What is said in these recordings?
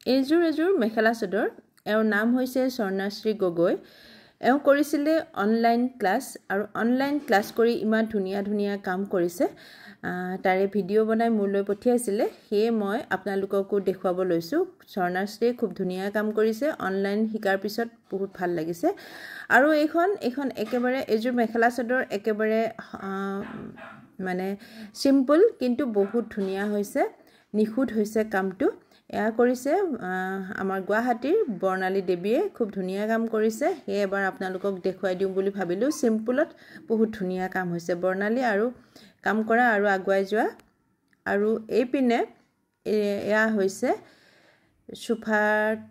এযোৰ মেখেলা চাদৰ এওঁৰ নাম হৈছে স্বৰ্ণাশ্ৰী গগৈ এওঁ কৰিছিলে অনলাইন ক্লাছ আৰু অনলাইন ক্লাছ কৰি ইমান ধুনীয়া কাম কৰিছে তাৰে ভিডিও বনাই মোলৈ পঠিয়াইছিলে হেয়ে মই আপোনালোককো দেখুৱাব লৈছো স্বৰ্ণাশ্ৰী খুব ধুনীয়া কাম কৰিছে অনলাইন শিকাৰ পিছত বহুত ভাল লাগিছে আৰু এইখন একেবাৰে এযোৰ মেখেলা চাদৰ একেবাৰে মানে সিম্পল কিন্তু বহুত ধুনীয়া হৈছে নিখুঁত হৈছে কামটো এয়া কৰিছে আমাৰ গুৱাহাটীৰ বৰ্ণালী দেৱীয়ে খুব ধুনীয়া কাম কৰিছে হে এবাৰ আপোনালোকক দেখুৱাই দিম বুলি ভাবিলো সিম্পলত বহুত ধুনীয়া কাম হৈছে বৰ্ণালী আৰু কাম কৰা আৰু আগুৱাই যোৱা আৰু এই পিনে এয়া হৈছে সোফাৰ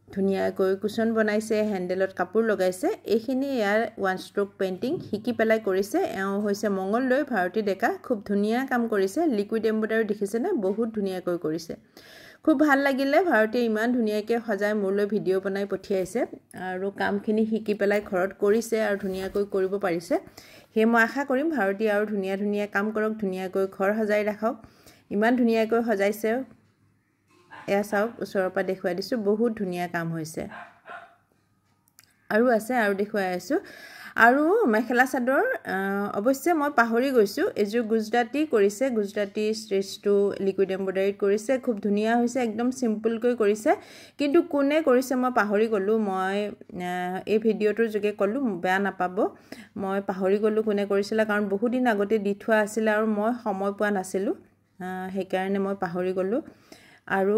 ধুনীয়াকৈ কুশন বনাইছে হ্যান্ডেলত কাপোৰ লগাইছে এইখিনি ইয়াৰ ওয়ান ষ্ট্ৰোক পেইন্টিং শিকি পেলাই কৰিছে এও হৈছে মঙ্গলদৈ ভাৰতী ডেকা খুব ধুনীয়া কাম কৰিছে লিকুইড এমব্ৰয়ডাৰী দেখিছে না বহুত ধুনীয়াকৈ কৰিছে খুব ভাল লাগিলে ভাৰতীয়ে ইমান ধুনীয়াকৈ সজাই মোলৈ ভিডিও বনাই পঠিয়াইছে আৰু কামখিনি শিকি পেলাই ঘৰত কৰিছে আৰু ধুনীয়াকৈ কৰিব পাৰিছে হে মই আশা কৰিম ভাৰতীয়ে আৰু ধুনীয়া কাম কৰক ধুনীয়াকৈ ঘৰ সজাই ৰাখক ইমান ধুনীয়াকৈ সজাইছে এয়া চাওক ওচৰৰ পৰা দেখুৱাই দিছো বহুত ধুনীয়া কাম হৈছে আৰু আছে আৰু দেখুৱাই আছো আৰু মেখেলা চাদৰ অৱশ্যে মই পাহৰি গৈছো এযোৰ গুজৰাটী কৰিছে গুজৰাটী ষ্ট্ৰেচটো লিকুইড এমব্ৰয়ডাৰী কৰিছে খুব ধুনীয়া হৈছে একদম সিম্পল কৈ কৰিছে কিন্তু কোনে কৰিছে মই পাহৰি গলো মই এই ভিডিওটোৰ যোগে কলো বেয়া নাপাব মই পাহৰি গলো কোনে কৰিছিল কাৰণ বহুত দিন আগতে দি থোৱা আছিল আৰু মই সময় পোৱা নাছিলো সেই কাৰণে মই পাহৰি গলো আৰু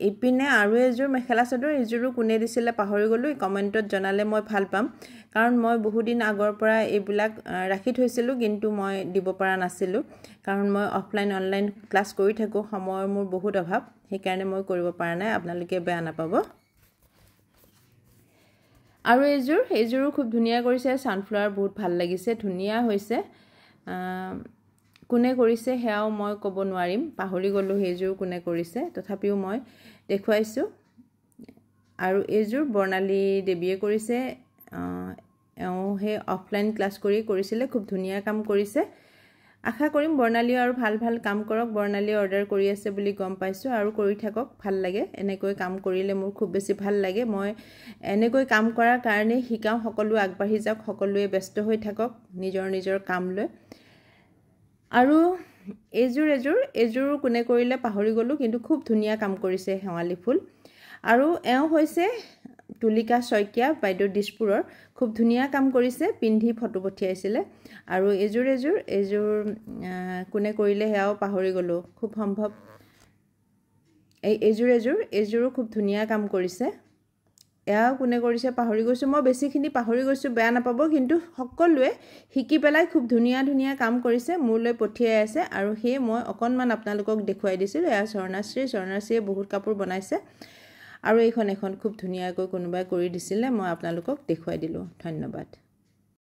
ইপিনে আৰু এযোৰ মেখেলা চাদৰ এযোৰো কোনে দিছিলে পাহৰি গলো কমেন্টত জনালে মই ভাল পাম কাৰণ মই বহুত দিন আগৰ পৰা এইবিলাক ৰাখি থৈছিলো কিন্তু মই দিব পৰা নাছিলো কাৰণ মই অফলাইন অনলাইন ক্লাছ কৰি থাকো সময়ৰ মোৰ বহুত অভাৱ সেই কাৰণে মই কৰিব পৰা নাই আপোনালোকে বেয়া নাপাব আৰু এযোৰো খুব ধুনীয়া কৰিছে সানফ্লাৱাৰ বহুত ভাল লাগিছে ধুনীয়া হৈছে কোনে কৰিছে হেয়াও মই ক'ব নোৱাৰিম পাহৰি গলো হেজুৰ কোনে কৰিছে তথাপিও মই দেখুৱাইছো আৰু এযোৰ বৰ্ণালী দেৱীয়ে কৰিছে এও হে অফলাইন ক্লাছ কৰিছিলে খুব ধুনীয়া কাম কৰিছে আশা কৰিম বৰ্ণালীও আৰু ভাল কাম কৰক বৰ্ণালী অৰ্ডাৰ কৰি আছে বুলি গম পাইছো আৰু কৰি থাকক ভাল লাগে এনেকৈ কাম কৰিলে মোৰ খুব বেছি ভাল লাগে মই এনেকৈ কাম কৰাৰ কাৰণে শিকাও সকলো আগবাঢ়ি যাওক সকলোৱে ব্যস্ত হৈ থাকক নিজৰ কাম লৈ আৰু এযোৰ কোনে কৰিলে পাহৰি গলো কিন্তু খুব ধুনীয়া কাম কৰিছে হেৱালী ফুল আৰু এও হৈছে তুলিকা শইকীয়া বাইদেউ দিছপুৰৰ খুব ধুনীয়া কাম কৰিছে পিন্ধি ফটো পঠিয়াইছিলে আৰু এযোৰ কোনে কৰিলে হেয়াও পাহৰি গলো খুব সম্ভৱ এই এযোৰো খুব ধুনীয়া কাম কৰিছে এয়াও কোনে কৰিছে পাহৰি গৈছো মই বেছিখিনি পাহৰি গৈছো বেয়া নাপাব কিন্তু সকলোৱে শিকি পেলাই খুব ধুনীয়া কাম কৰিছে মোলৈ পঠিয়াই আছে আৰু হে মই অকনমান আপোনালোকক দেখুৱাই দিছিল এয়া স্বৰ্ণাশ্ৰীয়ে বহুত কাপোৰ বনাইছে আৰু এখন খুব ধুনীয়াকৈ কোনোবাই কৰি দিছিলে মই আপোনালোকক দেখুৱাই দিলো ধন্যবাদ